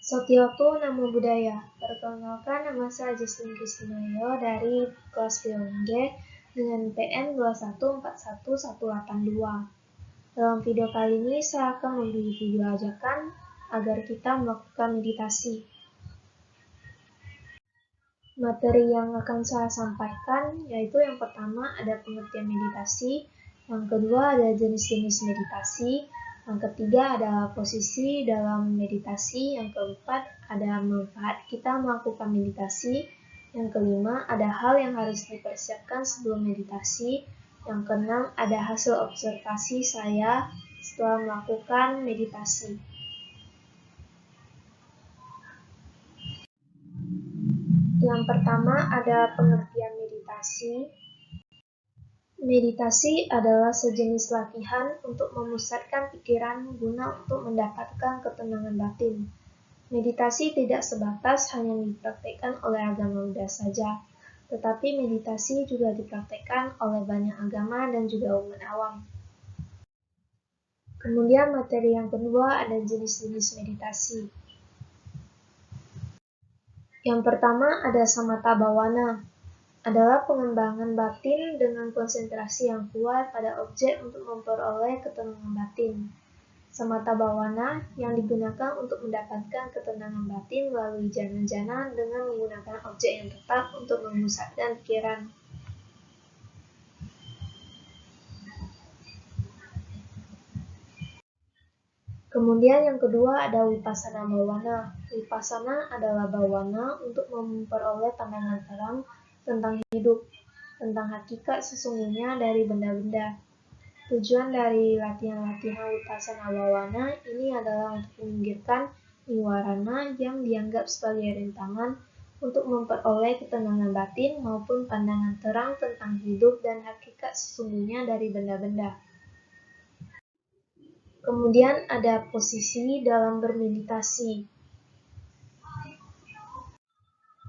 Sotioku Namo Buddhaya. Perkenalkan, nama saya Justin Krisnayo dari kelas film G dengan PN 2141182. Dalam video kali ini saya akan memberi video ajakan agar kita melakukan meditasi. Materi yang akan saya sampaikan yaitu yang pertama ada pengertian meditasi, yang kedua ada jenis-jenis meditasi, yang ketiga ada posisi dalam meditasi, yang keempat ada manfaat kita melakukan meditasi, yang kelima ada hal yang harus dipersiapkan sebelum meditasi, yang keenam ada hasil observasi saya setelah melakukan meditasi. Yang pertama ada pengertian meditasi. Meditasi adalah sejenis latihan untuk memusatkan pikiran guna untuk mendapatkan ketenangan batin. Meditasi tidak sebatas hanya dipraktikkan oleh agama Buddha saja, tetapi meditasi juga dipraktikkan oleh banyak agama dan juga umat awam. Kemudian materi yang kedua ada jenis-jenis meditasi. Yang pertama ada samatha bhavana, adalah pengembangan batin dengan konsentrasi yang kuat pada objek untuk memperoleh ketenangan batin. Samatha bhavana yang digunakan untuk mendapatkan ketenangan batin melalui jana-jana dengan menggunakan objek yang tetap untuk memusatkan pikiran. Kemudian yang kedua ada vipassana bhavana. Vipassana adalah bhavana untuk memperoleh pandangan terang tentang hidup, tentang hakikat sesungguhnya dari benda-benda. Tujuan dari latihan-latihan vipassana bhavana ini adalah untuk meminggirkan niwarana yang dianggap sebagai rintangan untuk memperoleh ketenangan batin maupun pandangan terang tentang hidup dan hakikat sesungguhnya dari benda-benda. Kemudian ada posisi dalam bermeditasi.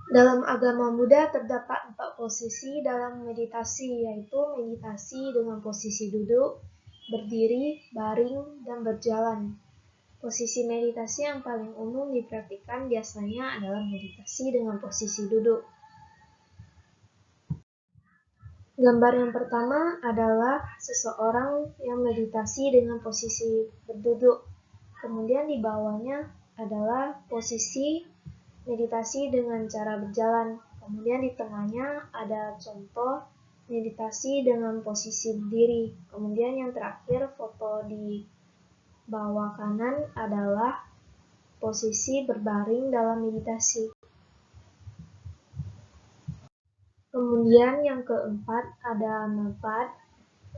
Dalam agama Buddha terdapat 4 posisi dalam meditasi, yaitu meditasi dengan posisi duduk, berdiri, baring, dan berjalan. Posisi meditasi yang paling umum dipraktikkan biasanya adalah meditasi dengan posisi duduk. Gambar yang pertama adalah seseorang yang meditasi dengan posisi berduduk. Kemudian di bawahnya adalah posisi meditasi dengan cara berjalan. Kemudian di tengahnya ada contoh meditasi dengan posisi berdiri. Kemudian yang terakhir foto di bawah kanan adalah posisi berbaring dalam meditasi. Kemudian yang keempat ada manfaat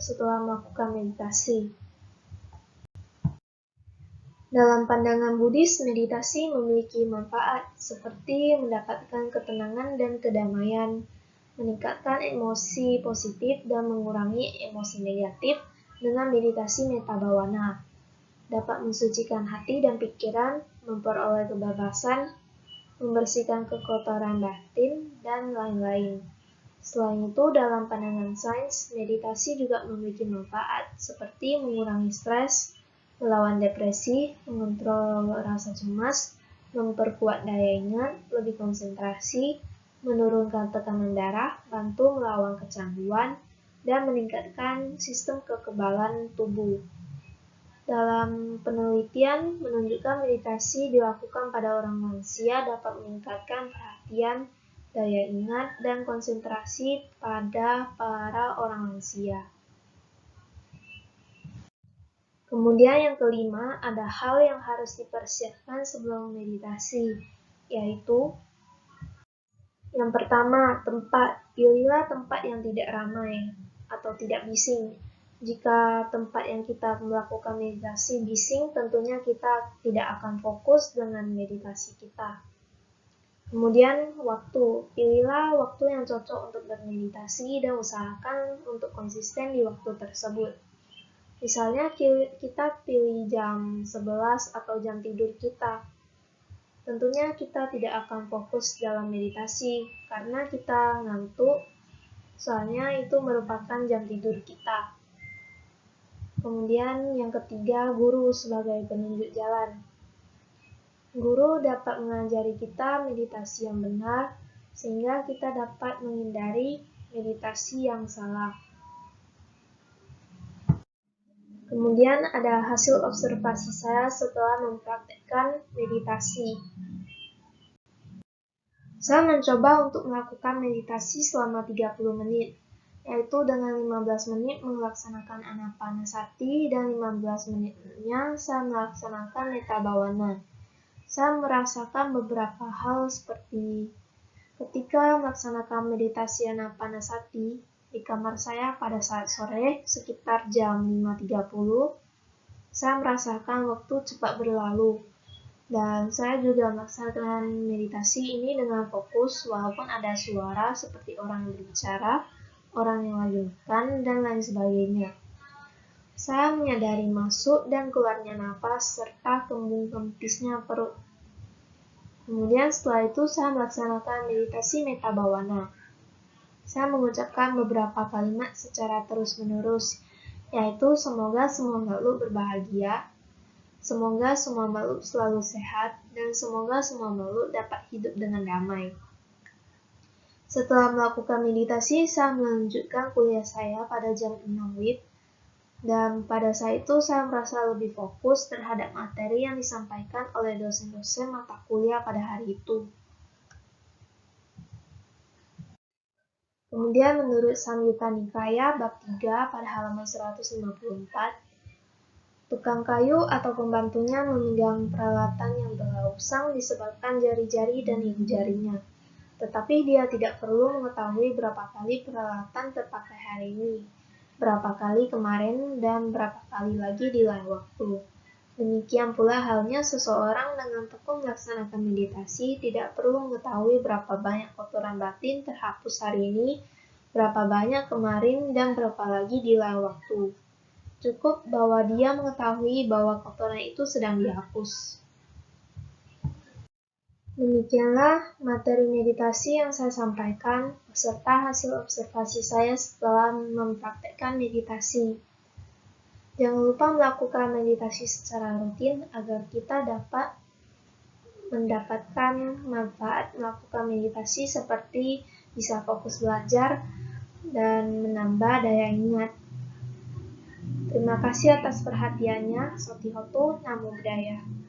setelah melakukan meditasi. Dalam pandangan Buddhis, meditasi memiliki manfaat seperti mendapatkan ketenangan dan kedamaian, meningkatkan emosi positif dan mengurangi emosi negatif dengan meditasi metta bhavana, dapat mensucikan hati dan pikiran, memperoleh kebebasan, membersihkan kekotoran batin, dan lain-lain. Selain itu, dalam pandangan sains, meditasi juga memiliki manfaat seperti mengurangi stres, melawan depresi, mengontrol rasa cemas, memperkuat daya ingat, lebih konsentrasi, menurunkan tekanan darah, bantu melawan kecanduan, dan meningkatkan sistem kekebalan tubuh. Dalam penelitian menunjukkan meditasi dilakukan pada orang lansia dapat meningkatkan perhatian, daya ingat, dan konsentrasi pada para orang lansia. Kemudian yang kelima, ada hal yang harus dipersiapkan sebelum meditasi, yaitu yang pertama, tempat. Pilihlah tempat yang tidak ramai atau tidak bising. Jika tempat yang kita melakukan meditasi bising, tentunya kita tidak akan fokus dengan meditasi kita. Kemudian waktu. Pilihlah waktu yang cocok untuk bermeditasi dan usahakan untuk konsisten di waktu tersebut. Misalnya kita pilih jam 11 atau jam tidur kita. Tentunya kita tidak akan fokus dalam meditasi karena kita ngantuk, soalnya itu merupakan jam tidur kita. Kemudian yang ketiga, guru sebagai penunjuk jalan. Guru dapat mengajari kita meditasi yang benar, sehingga kita dapat menghindari meditasi yang salah. Kemudian ada hasil observasi saya setelah mempraktekkan meditasi. Saya mencoba untuk melakukan meditasi selama 30 menit, yaitu dengan 15 menit melaksanakan anapanasati dan 15 menitnya saya melaksanakan metta bhavana. Saya merasakan beberapa hal seperti ketika melaksanakan meditasi anapanasati di kamar saya pada saat sore sekitar jam 5.30, saya merasakan waktu cepat berlalu. Dan saya juga melaksanakan meditasi ini dengan fokus walaupun ada suara seperti orang yang berbicara, orang yang lagi makan, dan lain sebagainya. Saya menyadari masuk dan keluarnya nafas serta kembung-kempisnya perut. Kemudian setelah itu saya melaksanakan meditasi metta bhavana. Saya mengucapkan beberapa kalimat secara terus-menerus, yaitu semoga semua makhluk berbahagia, semoga semua makhluk selalu sehat, dan semoga semua makhluk dapat hidup dengan damai. Setelah melakukan meditasi, saya melanjutkan kuliah saya pada jam 6 WIB, dan pada saat itu saya merasa lebih fokus terhadap materi yang disampaikan oleh dosen-dosen mata kuliah pada hari itu. Kemudian menurut Samyutta Nikaya bab 3 pada halaman 154, tukang kayu atau pembantunya memegang peralatan yang telah usang disebabkan jari-jari dan ibu jarinya. Tetapi dia tidak perlu mengetahui berapa kali peralatan terpakai hari ini, berapa kali kemarin, dan berapa kali lagi di lain waktu. Demikian pula halnya seseorang dengan tekun melaksanakan meditasi tidak perlu mengetahui berapa banyak kotoran batin terhapus hari ini, berapa banyak kemarin, dan berapa lagi di lain waktu. Cukup bahwa dia mengetahui bahwa kotoran itu sedang dihapus. Demikianlah materi meditasi yang saya sampaikan beserta hasil observasi saya setelah mempraktekkan meditasi. Jangan lupa melakukan meditasi secara rutin agar kita dapat mendapatkan manfaat melakukan meditasi seperti bisa fokus belajar dan menambah daya ingat. Terima kasih atas perhatiannya. Sotihotu, Namo Buddhaya.